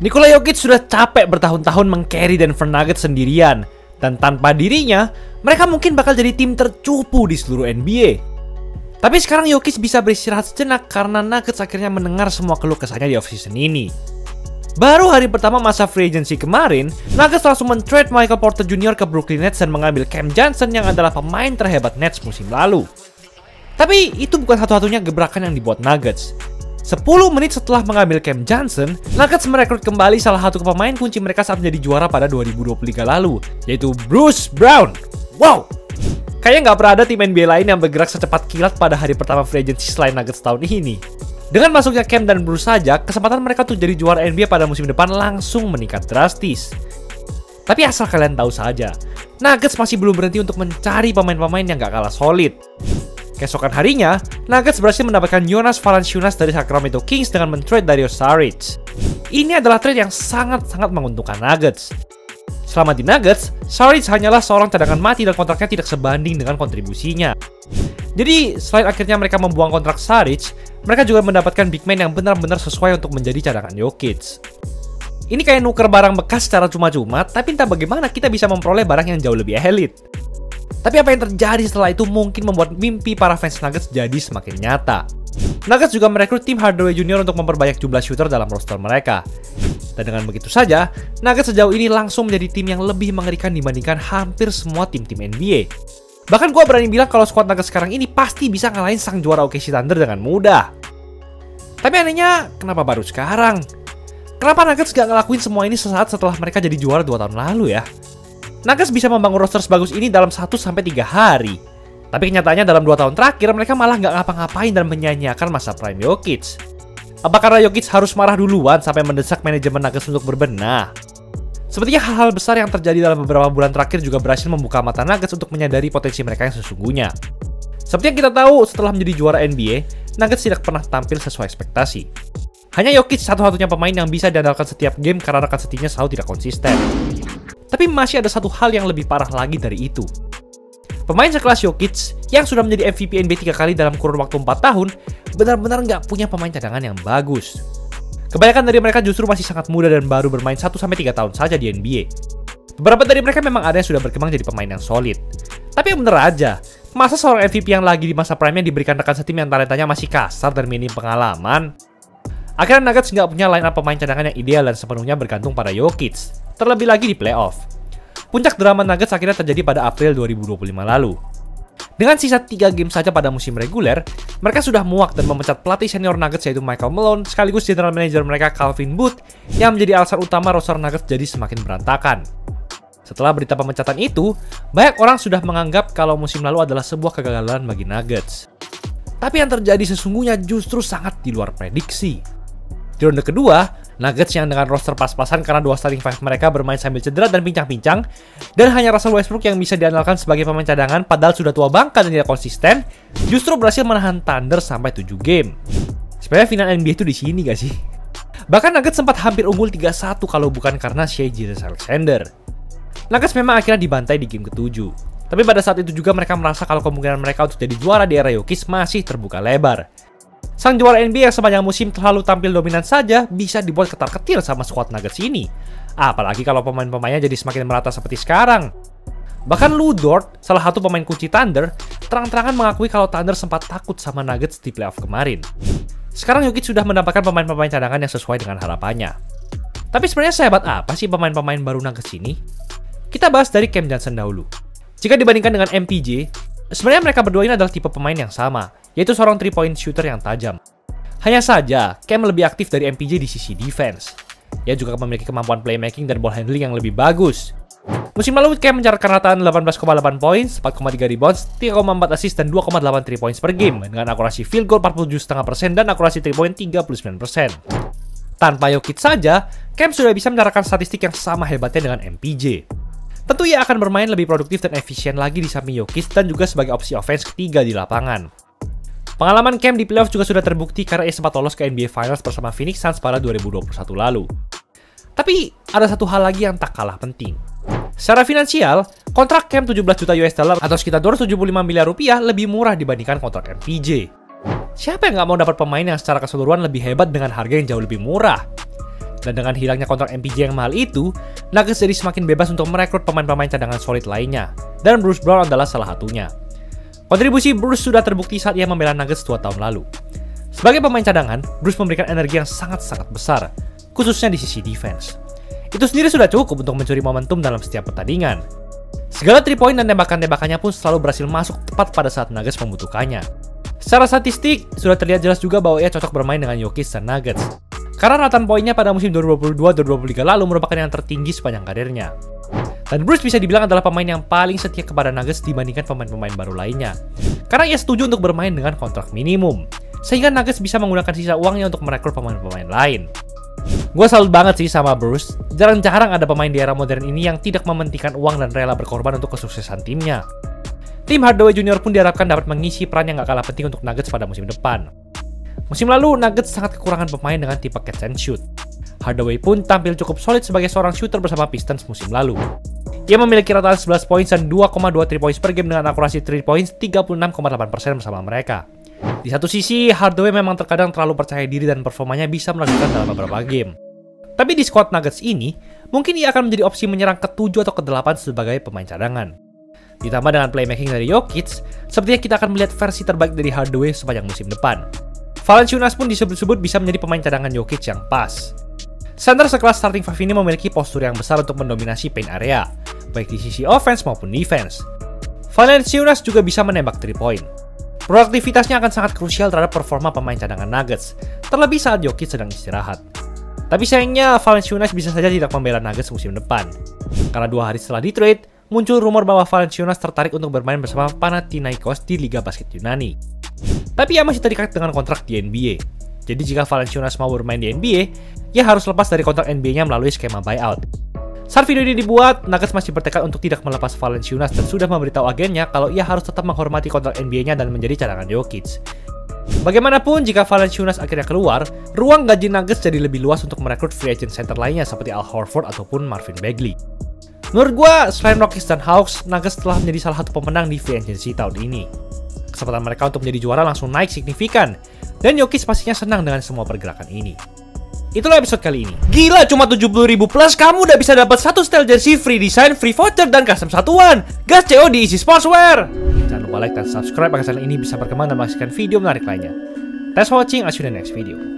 Nikola Jokic sudah capek bertahun-tahun meng-carry Denver Nuggets sendirian, dan tanpa dirinya, mereka mungkin bakal jadi tim tercupu di seluruh NBA. Tapi sekarang Jokic bisa beristirahat sejenak karena Nuggets akhirnya mendengar semua keluh kesahnya di offseason ini. Baru hari pertama masa free agency kemarin, Nuggets langsung men-trade Michael Porter Jr. ke Brooklyn Nets dan mengambil Cam Johnson yang adalah pemain terhebat Nets musim lalu. Tapi itu bukan satu-satunya gebrakan yang dibuat Nuggets. 10 menit setelah mengambil Cam Johnson, Nuggets merekrut kembali salah satu pemain kunci mereka saat menjadi juara pada 2023 lalu, yaitu Bruce Brown. Wow! Kayaknya nggak pernah ada tim NBA lain yang bergerak secepat kilat pada hari pertama free agency selain Nuggets tahun ini. Dengan masuknya Cam dan Bruce saja, kesempatan mereka untuk jadi juara NBA pada musim depan langsung meningkat drastis. Tapi asal kalian tahu saja, Nuggets masih belum berhenti untuk mencari pemain-pemain yang nggak kalah solid. Keesokan harinya, Nuggets berhasil mendapatkan Jonas Valanciunas dari Sacramento Kings dengan men-trade Dario Saric. Ini adalah trade yang sangat-sangat menguntungkan Nuggets. Selama di Nuggets, Saric hanyalah seorang cadangan mati dan kontraknya tidak sebanding dengan kontribusinya. Jadi, selain akhirnya mereka membuang kontrak Saric, mereka juga mendapatkan big man yang benar-benar sesuai untuk menjadi cadangan Jokic. Ini kayak nuker barang bekas secara cuma-cuma, tapi entah bagaimana kita bisa memperoleh barang yang jauh lebih elit. Tapi apa yang terjadi setelah itu mungkin membuat mimpi para fans Nuggets jadi semakin nyata. Nuggets juga merekrut Tim Hardaway Jr. untuk memperbanyak jumlah shooter dalam roster mereka. Dan dengan begitu saja, Nuggets sejauh ini langsung menjadi tim yang lebih mengerikan dibandingkan hampir semua tim-tim NBA. Bahkan gue berani bilang kalau squad Nuggets sekarang ini pasti bisa ngalahin sang juara OKC Thunder dengan mudah. Tapi anehnya, kenapa baru sekarang? Kenapa Nuggets gak ngelakuin semua ini sesaat setelah mereka jadi juara 2 tahun lalu ya? Nuggets bisa membangun roster sebagus ini dalam 1-3 hari. Tapi kenyataannya dalam 2 tahun terakhir mereka malah nggak ngapa-ngapain dan menyanyiakan masa prime Jokic. Apa karena Jokic harus marah duluan sampai mendesak manajemen Nuggets untuk berbenah? Sepertinya hal-hal besar yang terjadi dalam beberapa bulan terakhir juga berhasil membuka mata Nuggets untuk menyadari potensi mereka yang sesungguhnya. Seperti yang kita tahu, setelah menjadi juara NBA, Nuggets tidak pernah tampil sesuai ekspektasi. Hanya Jokic satu-satunya pemain yang bisa diandalkan setiap game karena rekan setimnya selalu tidak konsisten. Tapi masih ada satu hal yang lebih parah lagi dari itu. Pemain sekelas Jokic yang sudah menjadi MVP NBA 3 kali dalam kurun waktu 4 tahun benar-benar nggak punya pemain cadangan yang bagus. Kebanyakan dari mereka justru masih sangat muda dan baru bermain 1-3 tahun saja di NBA. Beberapa dari mereka memang ada yang sudah berkembang jadi pemain yang solid. Tapi yang bener aja, masa seorang MVP yang lagi di masa prime-nya diberikan rekan setim yang talentanya masih kasar dan minim pengalaman? Akhirnya Nuggets nggak punya line up pemain cadangan yang ideal dan sepenuhnya bergantung pada Jokic. Terlebih lagi di playoff. Puncak drama Nuggets akhirnya terjadi pada April 2025 lalu. Dengan sisa 3 game saja pada musim reguler, mereka sudah muak dan memecat pelatih senior Nuggets yaitu Michael Malone sekaligus general manager mereka Calvin Booth yang menjadi alasan utama roster Nuggets jadi semakin berantakan. Setelah berita pemecatan itu, banyak orang sudah menganggap kalau musim lalu adalah sebuah kegagalan bagi Nuggets. Tapi yang terjadi sesungguhnya justru sangat di luar prediksi. Di ronde kedua, Nuggets yang dengan roster pas-pasan karena 2 starting five mereka bermain sambil cedera dan pincang-pincang, dan hanya Russell Westbrook yang bisa diandalkan sebagai pemain cadangan padahal sudah tua bangka dan tidak konsisten, justru berhasil menahan Thunder sampai 7 game. Sebenarnya final NBA itu di sini gak sih? Bahkan Nuggets sempat hampir unggul 3-1 kalau bukan karena Shai Gilgeous-Alexander. Nuggets memang akhirnya dibantai di game ke-7. Tapi pada saat itu juga mereka merasa kalau kemungkinan mereka untuk jadi juara di era Jokic masih terbuka lebar. Sang juara NBA yang sepanjang musim terlalu tampil dominan saja bisa dibuat ketar-ketir sama squad Nuggets ini. Apalagi kalau pemain-pemainnya jadi semakin merata seperti sekarang. Bahkan Lou Dort, salah satu pemain kunci Thunder, terang-terangan mengakui kalau Thunder sempat takut sama Nuggets di playoff kemarin. Sekarang Jokic sudah mendapatkan pemain-pemain cadangan yang sesuai dengan harapannya. Tapi sebenarnya sehebat apa sih pemain-pemain baru Nuggets ini? Kita bahas dari Cam Johnson dahulu. Jika dibandingkan dengan MPJ, sebenarnya mereka berdua ini adalah tipe pemain yang sama, yaitu seorang 3-point shooter yang tajam. Hanya saja, Cam lebih aktif dari MPJ di sisi defense. Ia juga memiliki kemampuan playmaking dan ball handling yang lebih bagus. Musim lalu, Cam mencatatkan rataan 18,8 poin, 4,3 rebounds, 3,4 assist, dan 2,8 3 points per game, dengan akurasi field goal 47,5% dan akurasi 3 point 39%. Tanpa Jokic saja, Cam sudah bisa mencatatkan statistik yang sama hebatnya dengan MPJ. Tentu ia akan bermain lebih produktif dan efisien lagi di samping Jokic dan juga sebagai opsi offense ketiga di lapangan. Pengalaman Cam di playoff juga sudah terbukti karena ia sempat lolos ke NBA Finals bersama Phoenix Suns pada 2021 lalu. Tapi ada satu hal lagi yang tak kalah penting. Secara finansial, kontrak Cam 17 juta US dollar atau sekitar 275 miliar rupiah lebih murah dibandingkan kontrak MPJ. Siapa yang nggak mau dapat pemain yang secara keseluruhan lebih hebat dengan harga yang jauh lebih murah? Dan dengan hilangnya kontrak MPJ yang mahal itu, Nuggets jadi semakin bebas untuk merekrut pemain-pemain cadangan solid lainnya. Dan Bruce Brown adalah salah satunya. Kontribusi Bruce sudah terbukti saat ia membela Nuggets 2 tahun lalu. Sebagai pemain cadangan, Bruce memberikan energi yang sangat-sangat besar, khususnya di sisi defense. Itu sendiri sudah cukup untuk mencuri momentum dalam setiap pertandingan. Segala 3-point dan tembakan-tembakannya pun selalu berhasil masuk tepat pada saat Nuggets membutuhkannya. Secara statistik, sudah terlihat jelas juga bahwa ia cocok bermain dengan Jokic dan Nuggets. Karena rataan poinnya pada musim 2022-2023 lalu merupakan yang tertinggi sepanjang karirnya. Dan Bruce bisa dibilang adalah pemain yang paling setia kepada Nuggets dibandingkan pemain-pemain baru lainnya. Karena ia setuju untuk bermain dengan kontrak minimum, sehingga Nuggets bisa menggunakan sisa uangnya untuk merekrut pemain-pemain lain. Gue salut banget sih sama Bruce, jarang-jarang ada pemain di era modern ini yang tidak mementingkan uang dan rela berkorban untuk kesuksesan timnya. Tim Hardaway Jr. pun diharapkan dapat mengisi peran yang gak kalah penting untuk Nuggets pada musim depan. Musim lalu, Nuggets sangat kekurangan pemain dengan tipe catch and shoot. Hardaway pun tampil cukup solid sebagai seorang shooter bersama Pistons musim lalu. Ia memiliki rataan 11 poin dan 2,23 poin per game dengan akurasi 3 points 36,8% bersama mereka. Di satu sisi, Hardaway memang terkadang terlalu percaya diri dan performanya bisa meragukan dalam beberapa game. Tapi di squad Nuggets ini, mungkin ia akan menjadi opsi menyerang ke-7 atau ke-8 sebagai pemain cadangan. Ditambah dengan playmaking dari Jokic, sepertinya kita akan melihat versi terbaik dari Hardaway sepanjang musim depan. Valanciunas pun disebut-sebut bisa menjadi pemain cadangan Jokic yang pas. Center sekelas starting five ini memiliki postur yang besar untuk mendominasi paint area, baik di sisi offense maupun defense. Valanciunas juga bisa menembak 3-point. Produktivitasnya akan sangat krusial terhadap performa pemain cadangan Nuggets, terlebih saat Jokic sedang istirahat. Tapi sayangnya, Valanciunas bisa saja tidak membela Nuggets musim depan. Karena 2 hari setelah di-trade, muncul rumor bahwa Valanciunas tertarik untuk bermain bersama Panathinaikos di Liga Basket Yunani. Tapi ia masih terikat dengan kontrak di NBA. Jadi jika Valanciunas mau bermain di NBA, ia harus lepas dari kontrak NBA-nya melalui skema buyout. Saat video ini dibuat, Nuggets masih bertekad untuk tidak melepas Valanciunas dan sudah memberitahu agennya kalau ia harus tetap menghormati kontrak NBA-nya dan menjadi cadangan Jokic. Bagaimanapun, jika Valanciunas akhirnya keluar, ruang gaji Nuggets jadi lebih luas untuk merekrut free agent center lainnya seperti Al Horford ataupun Marvin Bagley. Menurut gua, selain Rockets dan Hawks, Nuggets telah menjadi salah satu pemenang di free agency tahun ini. Kesempatan mereka untuk menjadi juara langsung naik signifikan, dan Jokic pastinya senang dengan semua pergerakan ini. Itulah episode kali ini. Gila, cuma 70.000 plus kamu udah bisa dapat satu style jersey, free design, free voucher, dan custom satuan. Gas CO di Easy Sportswear. Jangan lupa like dan subscribe agar channel ini bisa berkembang dan menghasilkan video menarik lainnya. Thanks for watching, I'll see you in the next video.